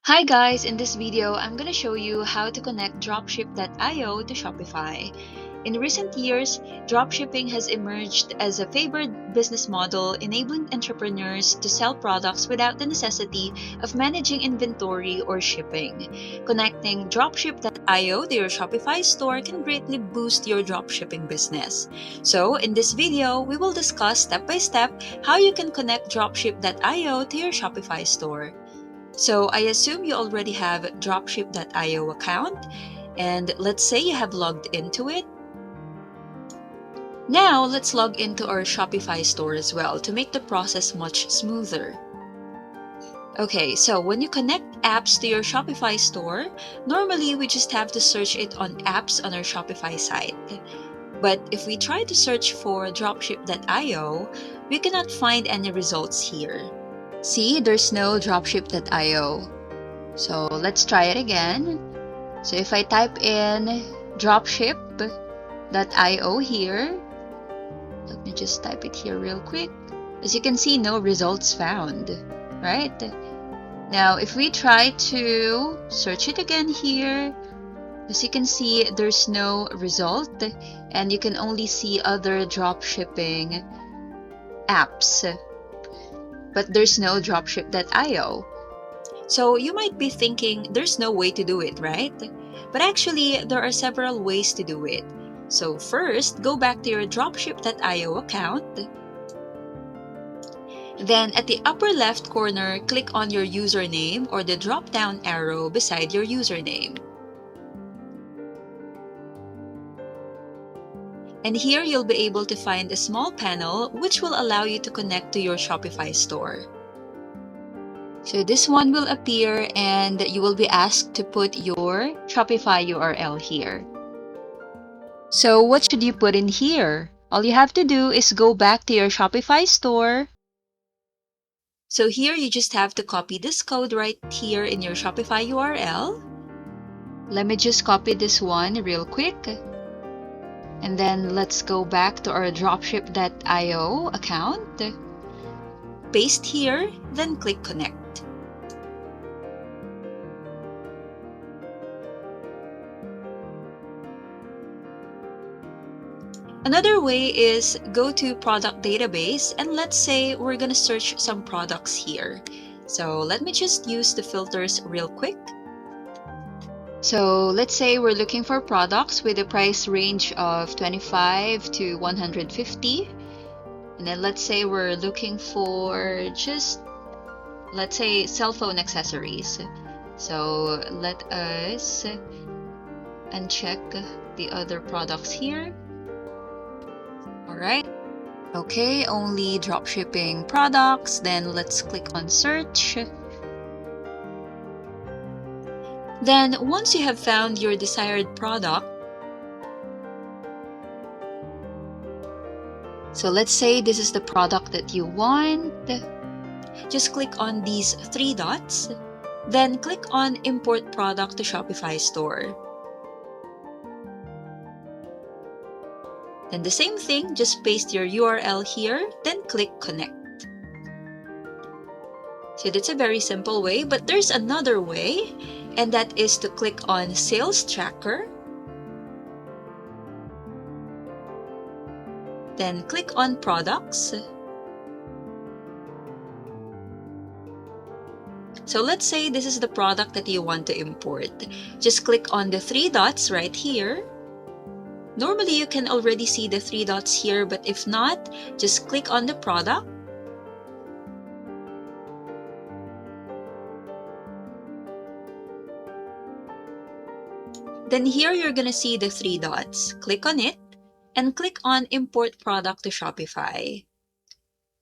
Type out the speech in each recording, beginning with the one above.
Hi guys, in this video, I'm going to show you how to connect dropship.io to Shopify. In recent years, dropshipping has emerged as a favored business model, enabling entrepreneurs to sell products without the necessity of managing inventory or shipping. Connecting dropship.io to your Shopify store can greatly boost your dropshipping business. So, in this video, we will discuss step by step how you can connect dropship.io to your Shopify store. So I assume you already have dropship.io account, and let's say you have logged into it. Now let's log into our Shopify store as well to make the process much smoother. Okay, so when you connect apps to your Shopify store, normally we just have to search it on apps on our Shopify site. But if we try to search for dropship.io, we cannot find any results here. See, there's no dropship.io. So let's try it again. So if I type in dropship.io here, let me just type it here real quick. As you can see, no results found, right? Now, if we try to search it again here, as you can see, there's no result, and you can only see other dropshipping apps, but there's no dropship.io. So you might be thinking there's no way to do it, right? But actually, there are several ways to do it. So first, go back to your dropship.io account. Then at the upper left corner, click on your username or the drop-down arrow beside your username. And here you'll be able to find a small panel which will allow you to connect to your Shopify store. So this one will appear and you will be asked to put your Shopify URL here. So what should you put in here? All you have to do is go back to your Shopify store. So here you just have to copy this code right here in your Shopify URL. Let me just copy this one real quick. And then let's go back to our dropship.io account. Paste here, then click connect. Another way is go to product database, and let's say we're going to search some products here. So let me just use the filters real quick. So let's say we're looking for products with a price range of 25 to 150. And then let's say we're looking for just, let's say, cell phone accessories. So let us uncheck the other products here. Alright. Okay, only dropshipping products. Then let's click on search. Then once you have found your desired product, so let's say this is the product that you want, just click on these three dots, then click on Import Product to Shopify Store. Then the same thing, just paste your URL here, then click Connect. So that's a very simple way, but there's another way, and that is to click on Sales Tracker. Then click on Products. So let's say this is the product that you want to import. Just click on the three dots right here. Normally you can already see the three dots here, but if not, just click on the product. Then here you're going to see the three dots. Click on it and click on Import Product to Shopify.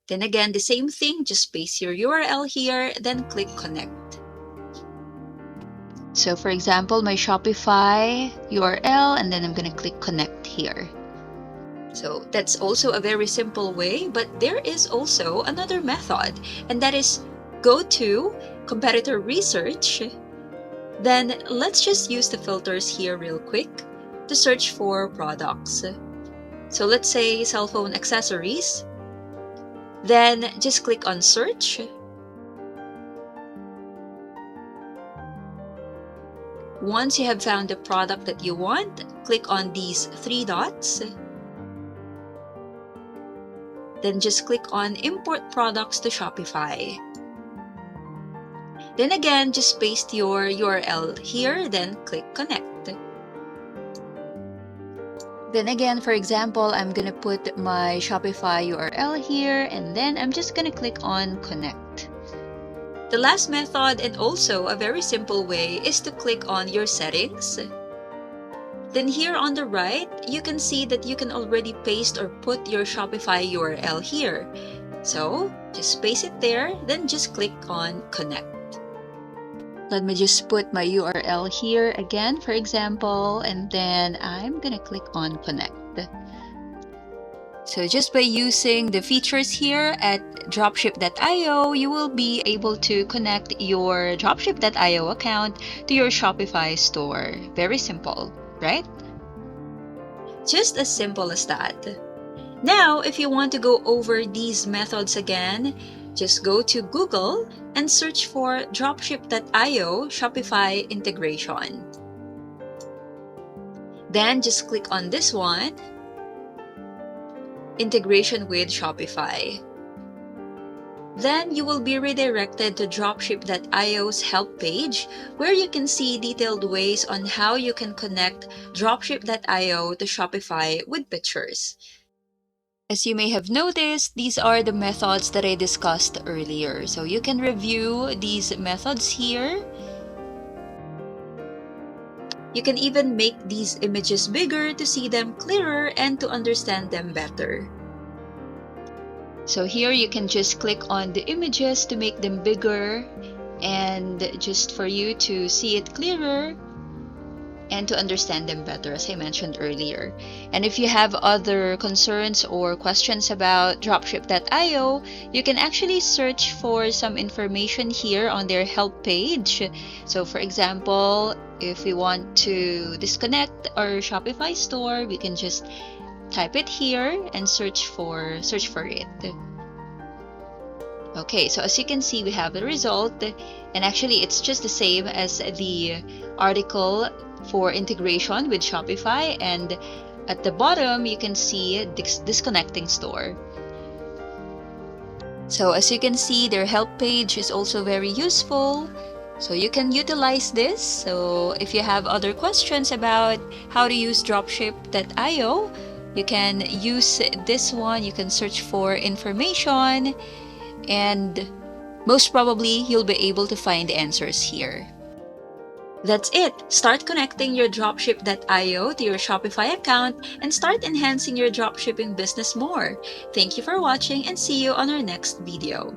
Then again, the same thing, just paste your URL here, then click Connect. So for example, my Shopify URL, and then I'm going to click Connect here. So that's also a very simple way, but there is also another method, and that is go to Competitor Research. Then let's just use the filters here real quick to search for products. So let's say cell phone accessories. Then just click on search. Once you have found the product that you want, click on these three dots. Then just click on Import Products to Shopify. Then again, just paste your URL here, then click Connect. Then again, for example, I'm gonna put my Shopify URL here, and then I'm just gonna click on Connect. The last method, and also a very simple way, is to click on your settings. Then here on the right, you can see that you can already paste or put your Shopify URL here. So just paste it there, then just click on Connect. Let me just put my URL here again, for example, and then I'm gonna click on Connect. So just by using the features here at dropship.io, you will be able to connect your dropship.io account to your Shopify store. Very simple, right? Just as simple as that. Now, if you want to go over these methods again, just go to Google and search for dropship.io Shopify integration. Then just click on this one, Integration with Shopify. Then you will be redirected to dropship.io's help page, where you can see detailed ways on how you can connect dropship.io to Shopify with pictures. As you may have noticed, these are the methods that I discussed earlier. So you can review these methods here. You can even make these images bigger to see them clearer and to understand them better. So here you can just click on the images to make them bigger and just for you to see it clearer and to understand them better, as I mentioned earlier. And if you have other concerns or questions about dropship.io, you can actually search for some information here on their help page. So for example, if we want to disconnect our Shopify store, we can just type it here and search for it. Okay, so as you can see, we have the result, and actually it's just the same as the article for integration with Shopify, and at the bottom you can see disconnecting store. So as you can see, their help page is also very useful, so you can utilize this. So if you have other questions about how to use dropship.io, you can use this one. You can search for information, and most probably you'll be able to find answers here. That's it! Start connecting your dropship.io to your Shopify account and start enhancing your dropshipping business more. Thank you for watching and see you on our next video.